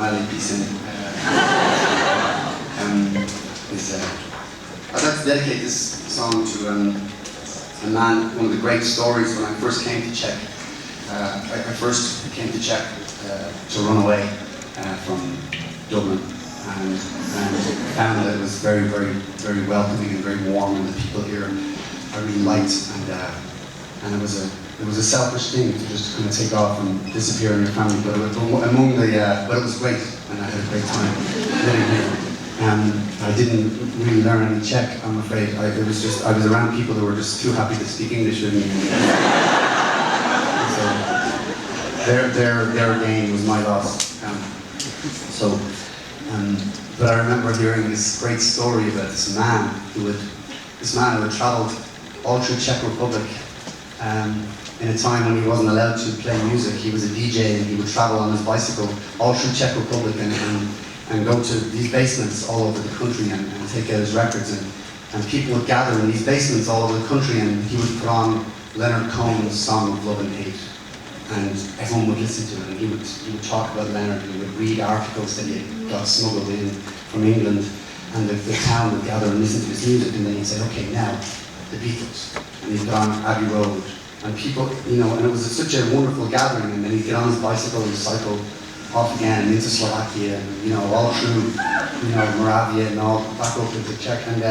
mildly decent. I'd like to dedicate this song to a man, one of the great stories when I first came to Czech. I first came to Czech to run away from Dublin and found that it was very, very, very welcoming and very warm, and the people here I really liked, and it was a selfish thing to just kind of take off and disappear in your family, but it was great, and I had a great time living here. I didn't really learn any Czech, I'm afraid. I was around people who were just too happy to speak English with me. So their gain was my loss. But I remember hearing this great story about this man who had travelled all through Czech Republic in a time when he wasn't allowed to play music. He was a DJ and he would travel on his bicycle all through Czech Republic and go to these basements all over the country and take out his records. And people would gather in these basements all over the country, and he would put on Leonard Cohen's Song of Love and Hate. And everyone would listen to it, and he would talk about Leonard, and he would read articles that he got smuggled in from England, and the town would gather and listen to his music, and then he'd say, okay, now, the Beatles. And he'd put on Abbey Road. And people, and it was such a wonderful gathering, and then he'd get on his bicycle and cycle off again into Slovakia, and all through, Moravia and all back up into Czech, and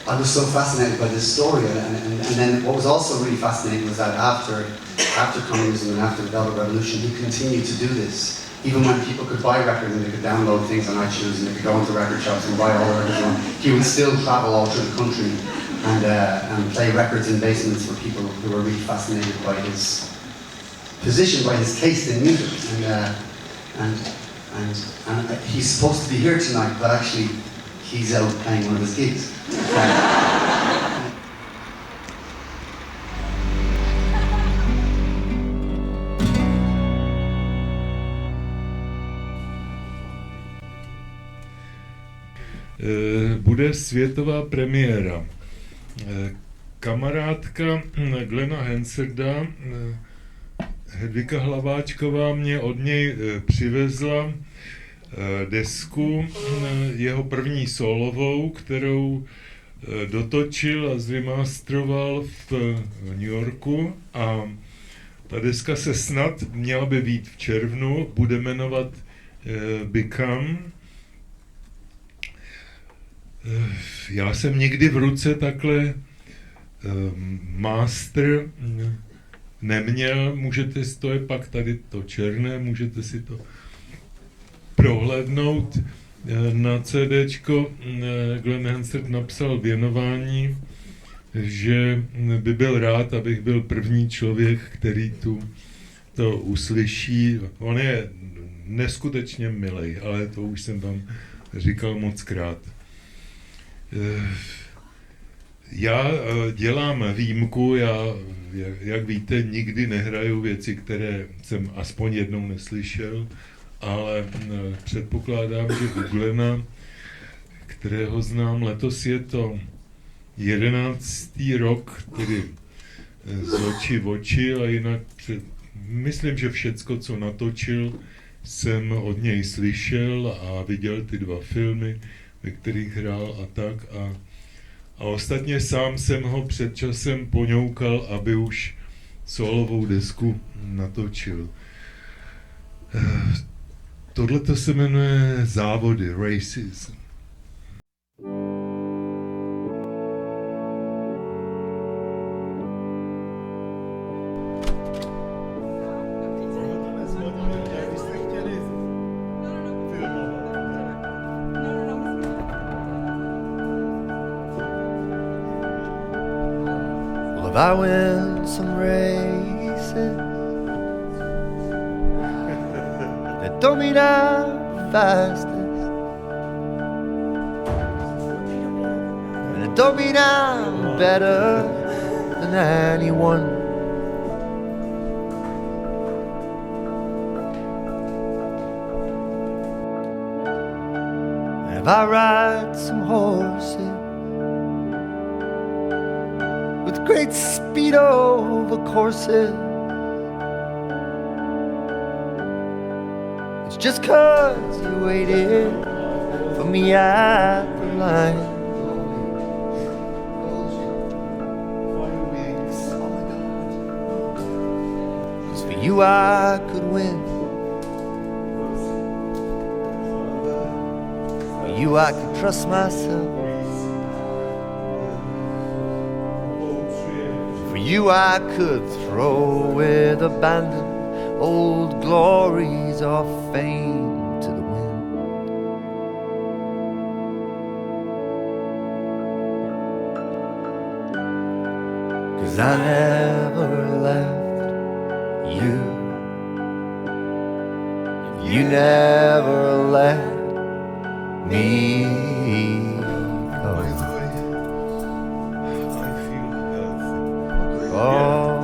I was so fascinated by this story, and then what was also really fascinating was that after communism and after the Velvet Revolution, he continued to do this, even when people could buy records and they could download things on iTunes and they could go into record shops and buy all the records. He would still travel all through the country and play records in basements for people who were really fascinated by his position, by his taste in music, and he's supposed to be here tonight, but actually he's out playing one of his gigs. Bude světová premiéra. Kamarádka Glena Hansarda, Hedvika Hlaváčková, mě od něj přivezla desku, jeho první solovou, kterou dotočil a zremasteroval v New Yorku, a ta deska se snad měla by být v červnu, bude jmenovat Become. Já jsem někdy v ruce takhle master neměl, to je pak tady to černé, můžete si to prohlédnout. Na CDčko Glen Hansard napsal věnování, že by byl rád, abych byl první člověk, který to uslyší. On je neskutečně milej, ale to už jsem vám říkal mockrát. Já dělám výjimku, jak víte, nikdy nehraju věci, které jsem aspoň jednou neslyšel, ale předpokládám, že u Glena, kterého znám, letos je to 11. rok, tedy z očí v oči, a jinak myslím, že všecko, co natočil, jsem od něj slyšel a viděl ty 2 filmy, ve kterých hrál a tak. A ostatně sám jsem ho před časem poňoukal, aby už solovou desku natočil. Tohleto se jmenuje Závody, Races. I win some races that don't mean I'm fastest, and it don't mean I'm better than anyone. And if I ride some horses with great speed over courses, It's just 'cause you waited for me at the line. For you I could win. For you I could trust myself. For you I could throw with abandon old glories of fame to the wind. 'Cause I never left you, and you never let me go. Oh,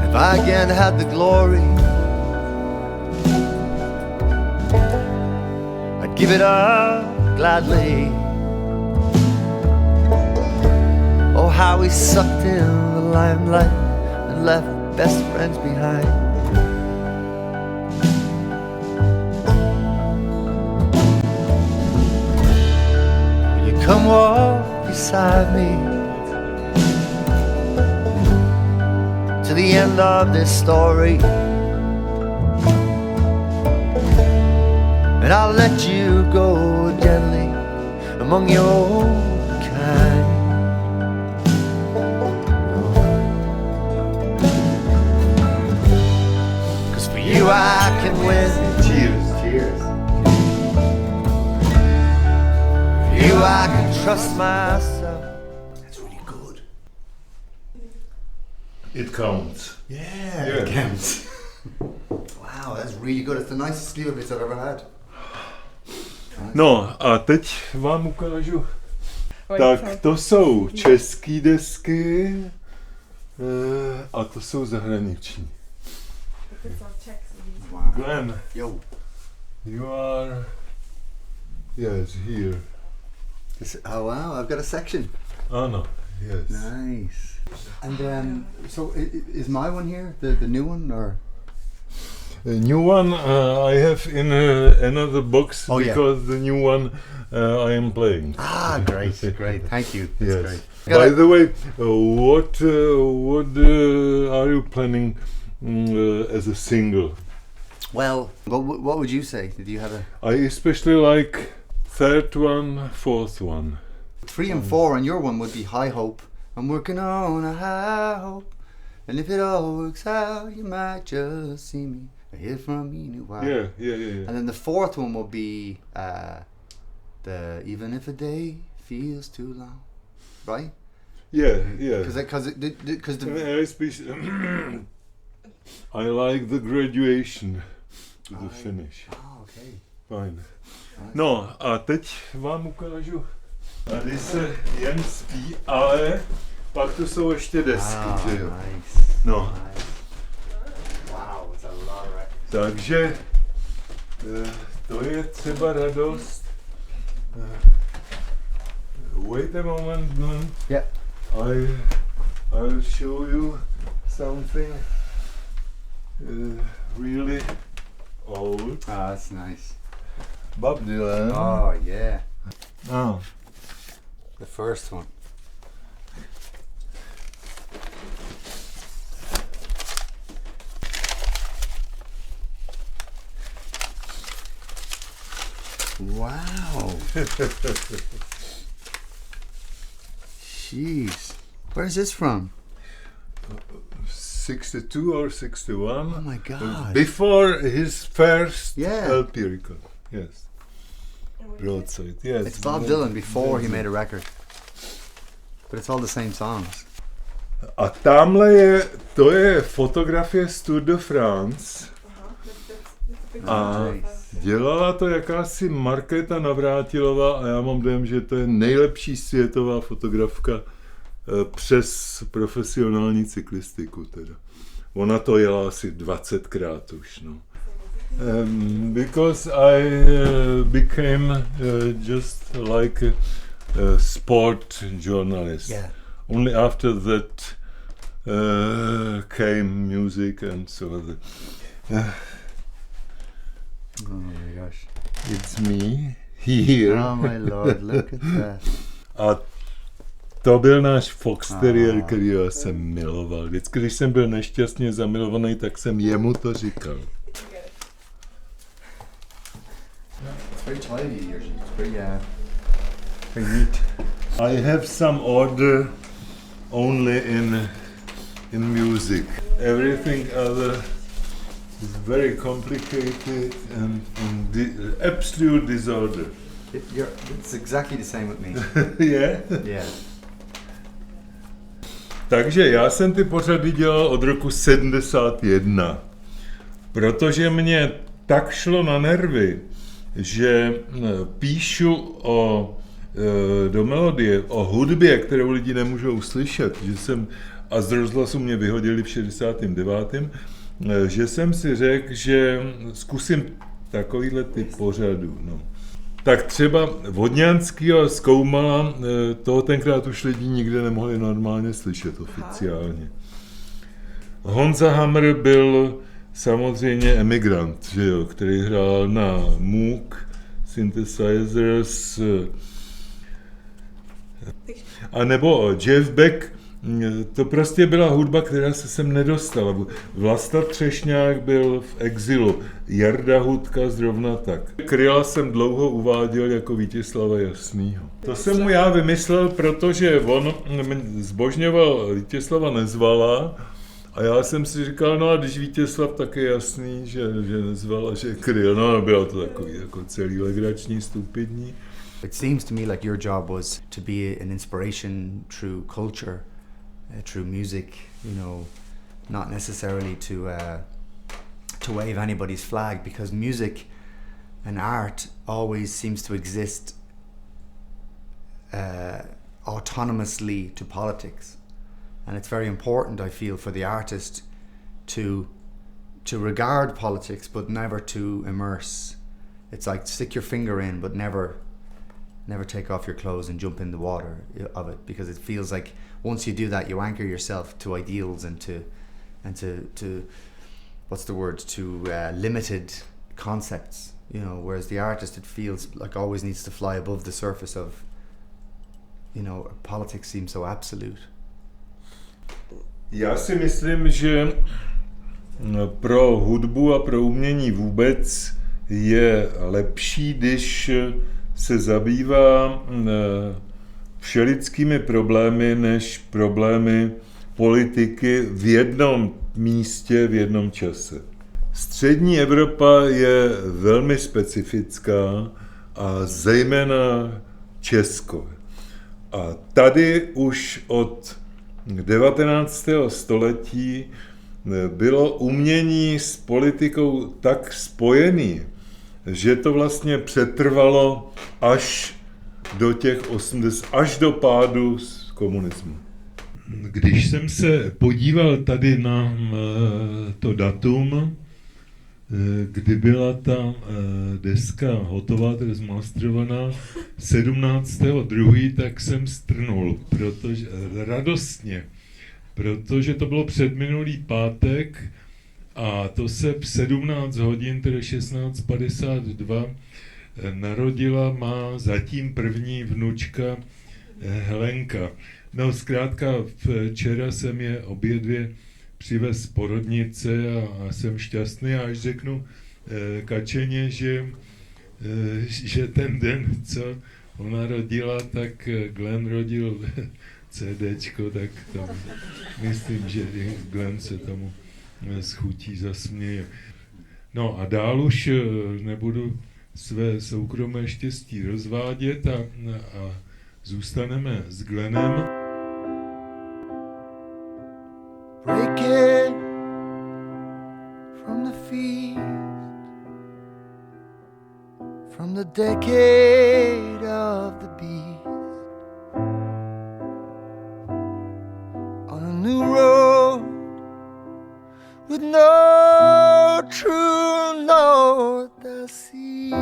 if I again had the glory, I'd give it up gladly. Oh, how we sucked in the limelight and left best friends behind. Will you come walk beside me to the end of this story, and I'll let you go gently among your own kind. 'Cause for you I can win. Cheers, cheers. For you I can trust myself. That's really good. It counts. Yeah, Yeah. it counts. Wow, that's really good. It's the nicest Slivovic I've ever had. No a teď vám ukážu. Tak to jsou české desky a to jsou zahraniční. Wow. Glen, Yo. you are yes here. Oh wow, I've got a section. Ano, yes. Nice. And so is my one here the new one or? The new one I have in another box Oh, yeah. because the new one I am playing. Ah, great, great. Thank you. That's Yes. great. By the way, what are you planning as a single? Well, what would you say? Did you have a I especially like third one, fourth one. 3 and 4 on your one would be High Hope. I'm working on a high hope, and if it all works out, you might just see me or hear from me in a while. Yeah. And then the 4th one will be the Even If a Day Feels Too Long, right? Yeah. Because I like the graduation to the finish. Oh, okay. Fajn. No a teď vám ukážu. Tady se jen spí, ale pak tu jsou ještě desky, že jo? Nice. No, Nice. Wow, it's a lot of records. takže to je třeba radost. Wait a moment, Glen. Yeah. I'll show you something really old. Ah, that's nice. Bob Dylan. Oh, yeah. Oh. The first one. Wow. Jeez. Where's this from? 62 or 61. Oh my God. Before his first Yeah. LP record. Yes. Broadside. Yes. It's Bob Dylan before he made a record. But it's all the same songs. A tamhle to je fotografie z Tour de France. A dělala to jakási Markéta Navrátilová a já mám dojem, že to je nejlepší světová fotografka přes profesionální cyklistiku teda. Ona to jela asi 20krát už, no. Because I became just like a sport journalist. Yeah. Only after that came music and so on. Oh my gosh. It's me here. Oh my lord, look at that. A to byl náš Fox Terrier, který já jsem miloval. Vždycky, když jsem byl nešťastně zamilovaný, tak jsem jemu to říkal. It's very tidy here. It's very neat. I have some order only in music. Everything other is very complicated and absolute disorder. It's exactly the same with me. Yeah? Yeah. Takže já jsem ty pořady dělal od roku 71, protože mě tak šlo na nervy, že píšu do melodie o hudbě, kterou lidi nemůžou slyšet, a z rozhlasu mě vyhodili v 69., že jsem si řekl, že zkusím takovýhle typ pořadu. No. Tak třeba Vodňanskýho Zkoumala, toho tenkrát už lidi nikde nemohli normálně slyšet oficiálně. Honza Hammer byl samozřejmě emigrant, že jo, který hrál na Moog synthesizers, a nebo Jeff Beck, to prostě byla hudba, která se sem nedostala. Vlasta Třešňák byl v exilu, Jarda Hudka zrovna tak. Kryla jsem dlouho uváděl jako Vítězslava Jasnýho. To jsem mu já vymyslel, protože on zbožňoval Vítězslava Nezvala a já jsem si říkal, no a když Vítězslav, tak je jasný, že Nezvala, že Kryl. No a bylo to takový jako celý legrační, stupidní. It seems to me like your job was to be an inspiration through culture, through music, you know, not necessarily to wave anybody's flag, because music and art always seems to exist autonomously to politics, and it's very important, I feel, for the artist to regard politics but never to immerse. It's like stick your finger in but never take off your clothes and jump in the water of it, because it feels like once you do that, you anchor yourself to ideals and to what's the word, to limited concepts, you know, whereas the artist, it feels like always needs to fly above the surface of, you know, politics seems so absolute. Já si myslím, že pro hudbu a pro umění vůbec je lepší, když se zabývá všelidskými problémy než problémy politiky v jednom místě, v jednom čase. Střední Evropa je velmi specifická a zejména Česko. A tady už od 19. století bylo umění s politikou tak spojený, že to vlastně přetrvalo až do těch 80, až do pádu komunismu. Když jsem se podíval tady na to datum, kdy byla ta deska hotová, tedy zmasterovaná, 17.2., tak jsem strnul, protože radostně, protože to bylo předminulý pátek a to se v 17 hodin, tedy 16:52, narodila má zatím první vnučka Helenka. No zkrátka včera jsem je obě dvě přivez z porodnice a jsem šťastný, a až řeknu Kačeně, že ten den, co ona rodila, tak Glen rodil CDčko, tak to myslím, že Glen se tomu s chutí zasměje. No a dál už nebudu své soukromé štěstí rozvádět a zůstaneme s Glenem. Breaking from the feast, from the decade of the beast, on a new road with no true north I see.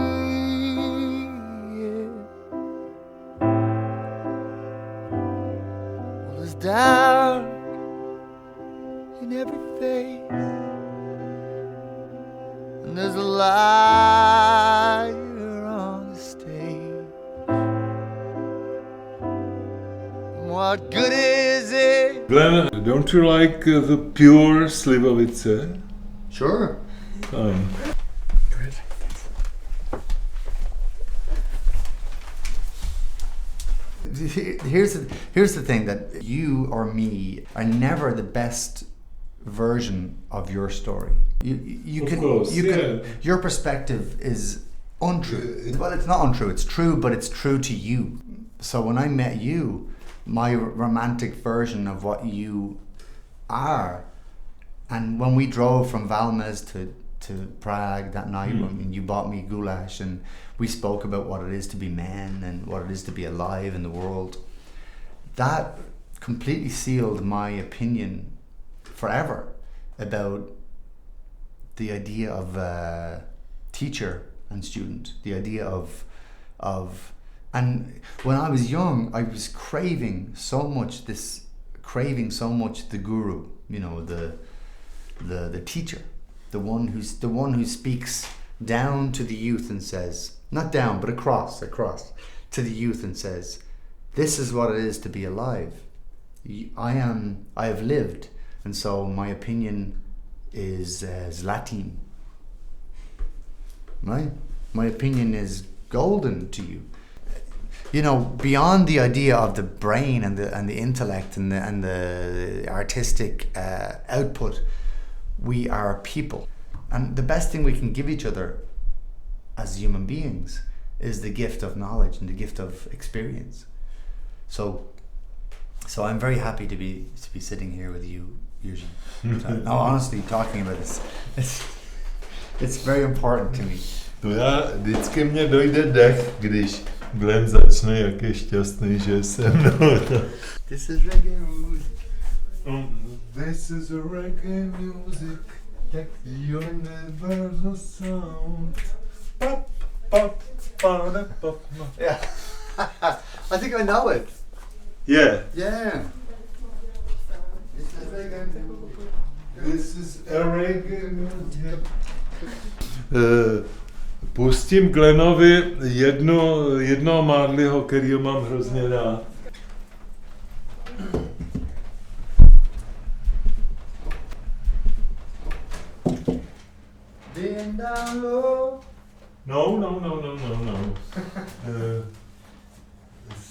All is down and there's a liar on the stage. What good is it? Glen, don't you like the pure slivovice? Sure. Fine. Here's the thing, that you or me are never the best version of your story. You Of can course, you yeah. can your perspective is untrue. Well, it's not untrue. It's true, but it's true to you. So when I met you, my romantic version of what you are, and when we drove from Valmes to Prague that night, when you bought me goulash and we spoke about what it is to be men and what it is to be alive in the world, that completely sealed my opinion forever about the idea of teacher and student, the idea of and when I was young, I was craving so much the guru, you know, the teacher, the one who speaks down to the youth and says, not down, but across to the youth and says, this is what it is to be alive. I have lived, and so my opinion is Latin. Right? My opinion is golden to you. You know, beyond the idea of the brain and the intellect and the artistic output, we are people. And the best thing we can give each other as human beings is the gift of knowledge and the gift of experience. So I'm very happy to be sitting here with you, Jiří. No, honestly, talking about this, it's very important to me. To já, vždycky mě dojde dech, když Glen začne, jak je šťastný, že je se mnou. This is reggae music. This is a reggae music, universal sound. Pop, pop, pop, pop. Yeah. I think I know it. Yeah. Yeah. This is a reggae music. Pustím Glenovi jednoho Marleyho, kterýho mám hrozně rád. Being down low. No.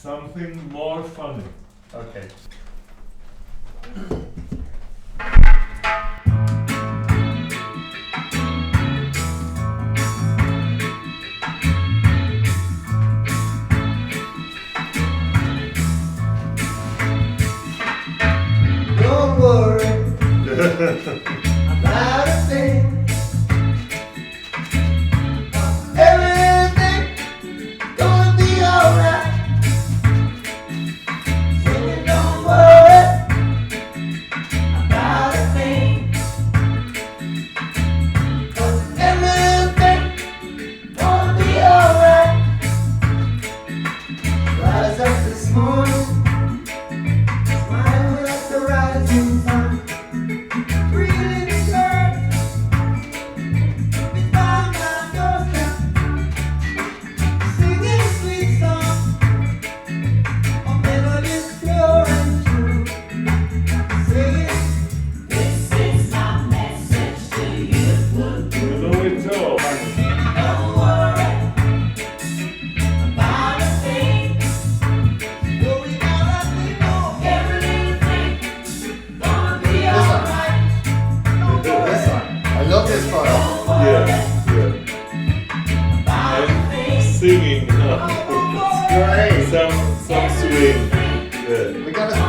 Something more funny. Okay. Don't worry about a thing. Everything gonna be alright. Singing, don't worry about a thing. 'Cause everything gonna be alright. Rise up this morning, smile at the rising sun. Breathing in earth, we found our doorstep. Singing sweet songs, our melodies pure and true. Singing, this is my message to you. You know it all. Don't worry about a thing. What we gotta be know, every little thing gonna be alright. This one, I love this part. Yeah. And singing. Great. Some swing. Yeah. We gotta sing.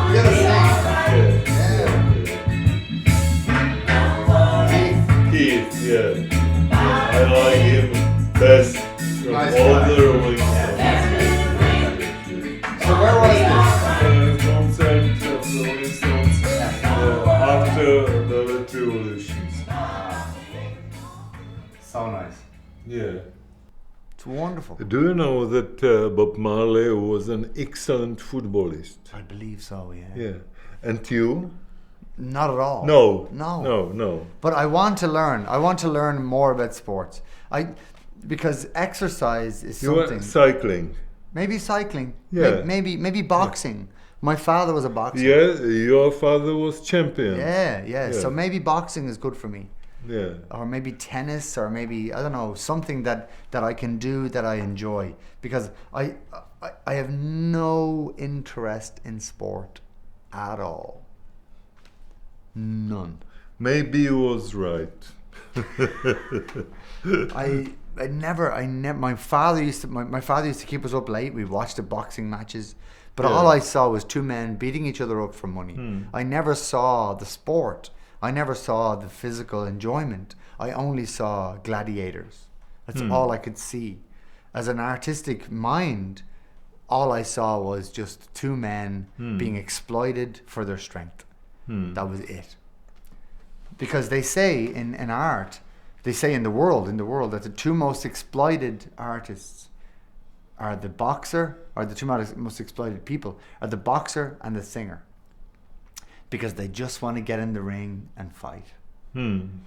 Keith, yeah. I like him best from Nice all guy. the Rolling Stones. So where was this? Concert of Rolling Stones after the revolutions. So nice. Yeah. It's wonderful. Do you know that Bob Marley was an excellent footballist? I believe so, yeah. Yeah. And you? Not at all. No. But I want to learn. I want to learn more about sports. Because exercise is You something. were cycling. Maybe cycling. Yeah. Maybe boxing. My father was a boxer. Yeah, your father was champion. Yeah. So maybe boxing is good for me. Yeah. Or maybe tennis, or maybe, I don't know, something that I can do that I enjoy. Because I have no interest in sport at all. None. Maybe you was right. I never. My father used to keep us up late. We watched the boxing matches, but all I saw was two men beating each other up for money. I never saw the sport. I never saw the physical enjoyment. I only saw gladiators. That's all I could see. As an artistic mind, all I saw was just two men being exploited for their strength. That was it. Because they say in art, they say in the world that the two most exploited artists are the boxer, or the two most exploited people are the boxer and the singer. Because they just want to get in the ring and fight.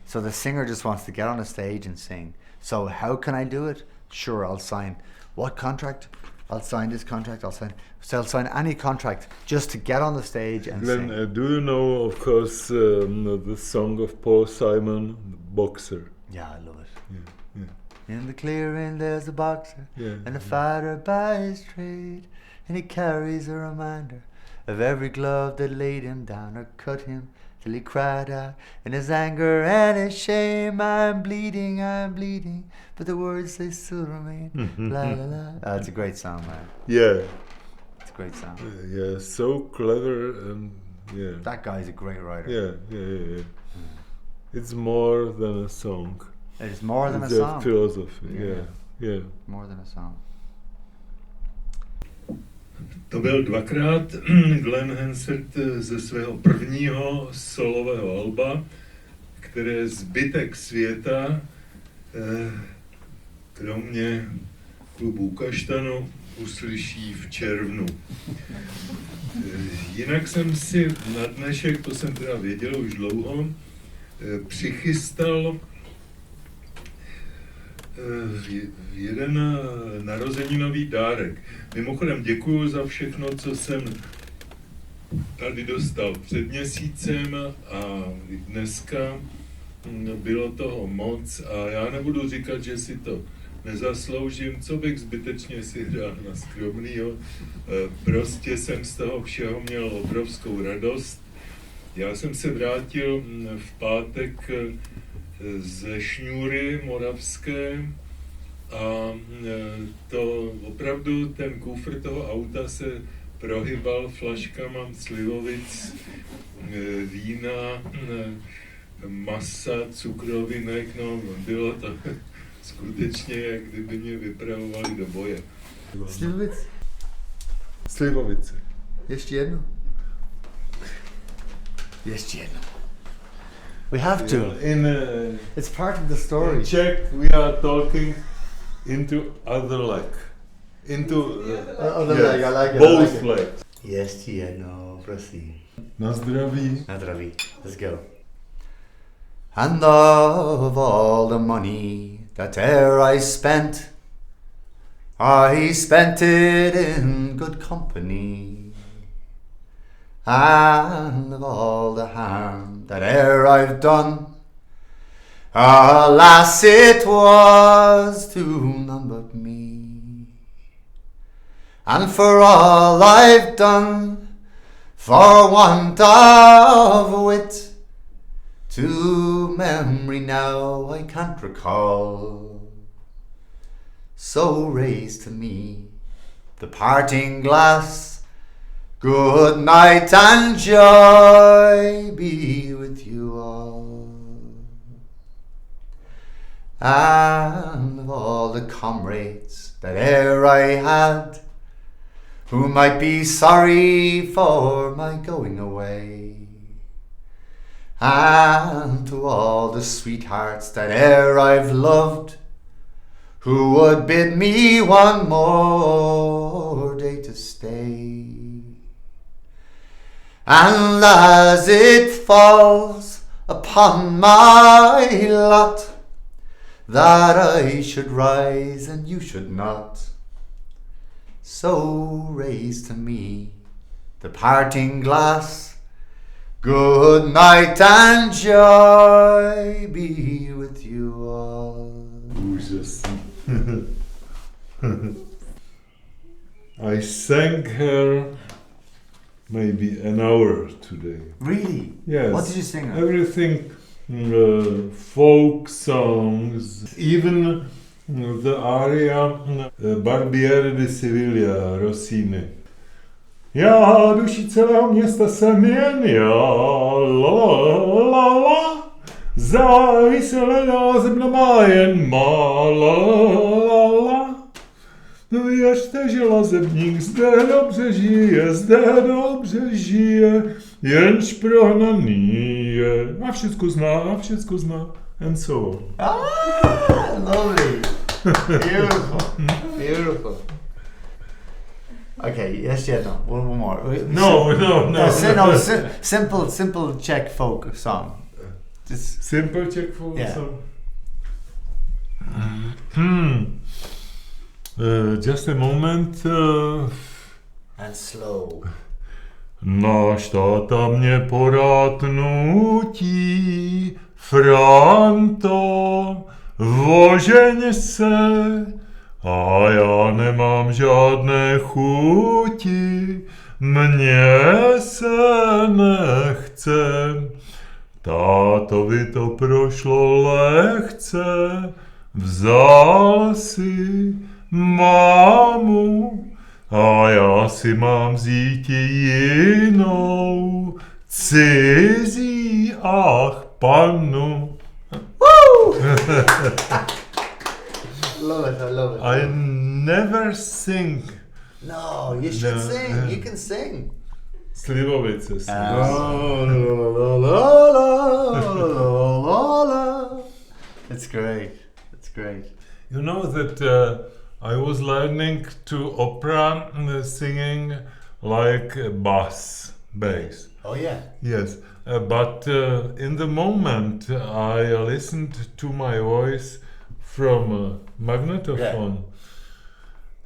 So the singer just wants to get on a stage and sing. So how can I do it? Sure, I'll sign. What contract? I'll sign this contract. I'll sign any contract just to get on the stage and Glen, sing. do you know, of course, the song of Paul Simon, Boxer? Yeah, I love it. Yeah. In the clearing there's a boxer and a fighter by his trade, and he carries a reminder of every glove that laid him down or cut him till he cried out in his anger and his shame, I'm bleeding, but the words they still remain. La la la. Oh, it's a great song, man. Yeah. It's a great song. Yeah, so clever and yeah. That guy's a great writer. Yeah. It's more than a song. It is more than It's a song. philosophy. Yeah. More than a song. To byl dvakrát Glen Hansard ze svého prvního solového alba, které zbytek světa, kromě klubu Kaštanu, uslyší v červnu. Jinak jsem si na dnešek, to jsem teda věděl už dlouho, přichystal jeden narozeninový dárek. Mimochodem děkuju za všechno, co jsem tady dostal před měsícem a dneska. Bylo toho moc a já nebudu říkat, že si to nezasloužím, co bych zbytečně si hrál na skromnýho. Prostě jsem z toho všeho měl obrovskou radost. Já jsem se vrátil v pátek ze Šňůry moravské a to opravdu ten kufr toho auta se prohybal flaškama slivovic, vína, masa, cukrovinek, no bylo to skutečně, jak kdyby mě vypravovali do boje. Slivovic? Slivovice. Ještě jedno. We have to. It's part of the story. In Czech we are talking into other leg. Into other leg, I like it. Both legs. Ještě jedno, prosím. Na zdraví. Na zdraví. Let's go. And of all the money that e'er I spent it in good company. And of all the harm that e'er I've done, alas, it was to none but me. And for all I've done, for want of wit, to memory now I can't recall. So raise to me the parting glass. Good night and joy be with you all. And of all the comrades that e'er I had, who might be sorry for my going away, and to all the sweethearts that e'er I've loved, who would bid me one more day to stay. And as it falls upon my lot that I should rise and you should not, so raise to me the parting glass. Good night and joy be with you all. Úžasný. I sang her maybe an hour today. Really? Yes. What did you sing? Everything, folk songs, even the aria Barbiere di Sevilla, Rossini. Já duši celého města jsem jen já, la la la, závisela zemna má jen má, la la la. No ještě, že lazebník zde dobře žije, jenž prohnaný je. A všecko zná, and so on. Ah, lovely. Beautiful. Beautiful. Okay, ještě jedno. One more. No. Simple Czech folk song. Just Simple Czech folk Yeah. song. Just a moment. and slow. Náš táta mě porád nutí, Franto, ožeň se, a já nemám žádné chuti, mně se nechce. Tátovi to prošlo lehce, vzal si mámu, a já si mám vzít jinou, cizí, ach, pannu. Love it, I love it. I never sing. No, you should sing. You can sing. Slivovice. It's great. It's great. You know that I was learning to opera singing like bass. Oh yeah. Yes, but in the moment I listened to my voice from magnetophone.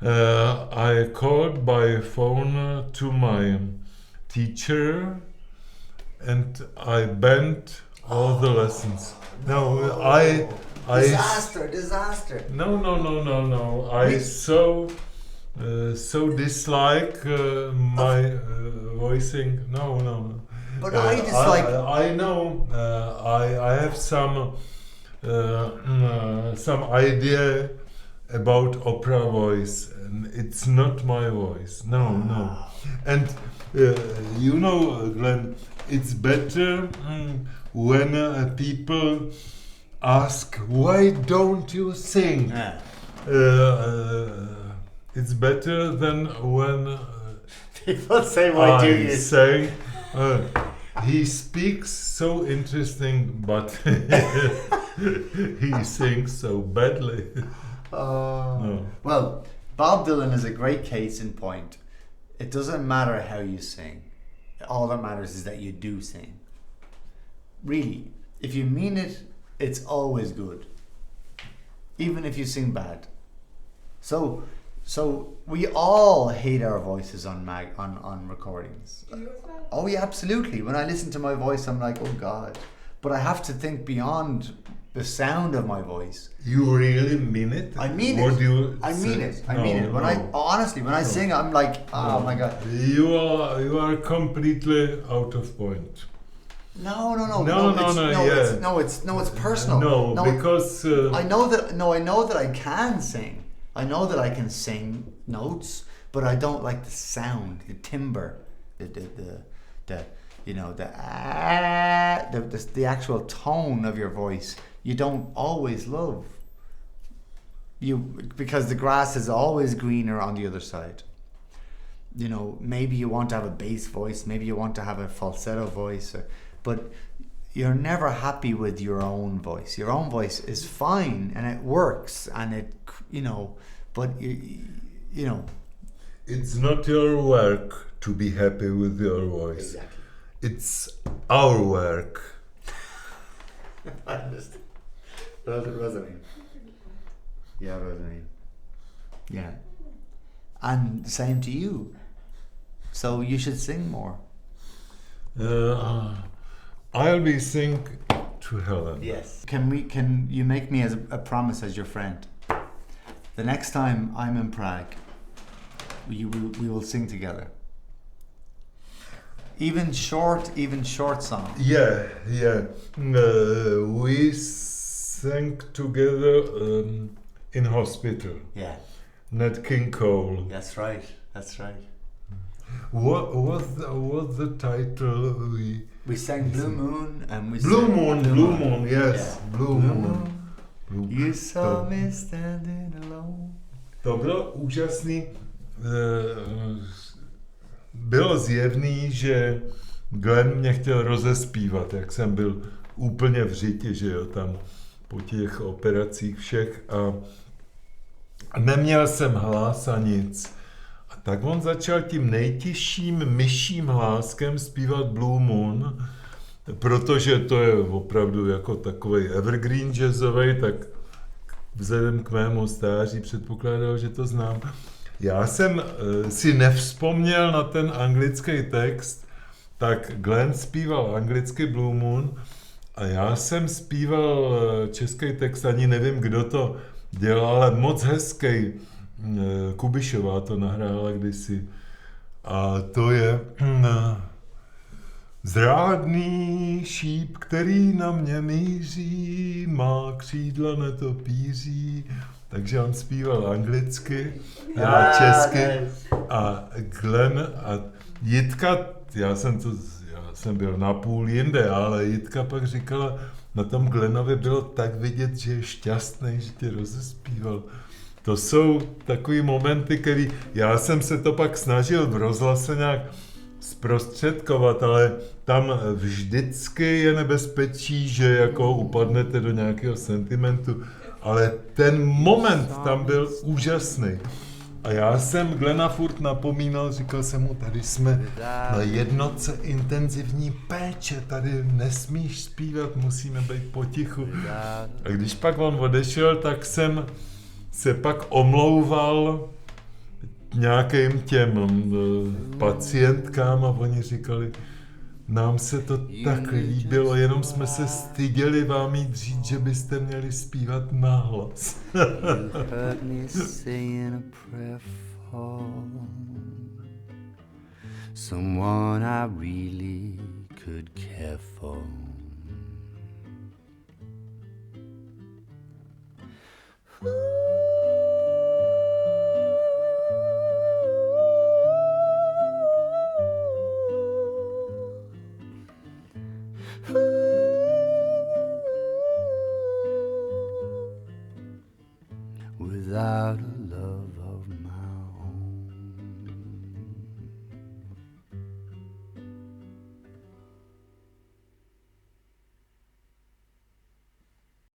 I called by phone to my teacher and I bent all the lessons. Disaster. No. I so dislike my voicing. No. But I dislike. I know. I have some idea about opera voice, and it's not my voice. No. And you know, Glenn, it's better when people ask, why don't you sing? It's better than when People say, "Why do you?" say he speaks so interesting, but he sings so badly. No. Well, Bob Dylan is a great case in point. It doesn't matter how you sing. All that matters is that you do sing. Really, if you mean it, it's always good. Even if you sing bad. So we all hate our voices on recordings. Oh yeah, absolutely. When I listen to my voice, I'm like, oh God. But I have to think beyond the sound of my voice. You really mean it? I mean What it. do you I say? mean it. I No, mean it. When no. I sing, I'm like, oh my God. You are completely out of point. No. It's personal. No, because I know that I can sing. I know that I can sing notes, but I don't like the sound, the timbre, the actual tone of your voice. You don't always love. Because the grass is always greener on the other side. You know, maybe you want to have a bass voice, maybe you want to have a falsetto voice, but you're never happy with your own voice. Your own voice is fine and it works and it, but it's not your work to be happy with your voice. Exactly. it's our work. I understand. Rozumím. Já rozumím. Yeah. And same to you. So you should sing more. I'll be sing to Helen. Yes. Can you make me as a promise as your friend? The next time I'm in Prague, we will sing together. Even short songs. Yeah. We sang together in hospital. Yeah. Nat King Cole. That's right. What was the title? We sang Blue Moon and we Blue sang Moon, yes. Yeah. Blue Moon. You saw me standing alone. To bylo úžasný. Bylo zjevný, že Glen mě chtěl rozespívat, jak jsem byl úplně v řiti, že jo, tam po těch operacích všech a neměl jsem hlas a nic. A tak on začal tím nejtěžším myším hláskem zpívat Blue Moon, protože to je opravdu jako takovej evergreen jazzovej, tak vzhledem k mému stáří předpokládal, že to znám. Já jsem si nevzpomněl na ten anglický text, tak Glen zpíval anglicky Blue Moon a já jsem zpíval český text, ani nevím, kdo to dělal, ale moc hezký. Kubišová to nahrála kdysi. A to je zrádný šíp, který na mě míří, má křídla netopíří. Takže on zpíval anglicky, já česky a Glen a Jitka, já jsem byl napůl jinde, ale Jitka pak říkala, na tom Glenovi bylo tak vidět, že je šťastný, že tě rozespíval. To jsou takový momenty, který já jsem se to pak snažil v rozhlase nějak zprostředkovat, ale tam vždycky je nebezpečí, že jako upadnete do nějakého sentimentu, ale ten moment tam byl úžasný. A já jsem Glena furt napomínal, říkal jsem mu, tady jsme na jednotce intenzivní péče, tady nesmíš zpívat, musíme být potichu. A když pak on odešel, tak jsem se pak omlouval nějakým těm pacientkám a oni říkali, nám se to tak líbilo, jenom jsme se styděli vám jít říct, že byste měli zpívat nahlas. Someone I really could care for. Without a love of my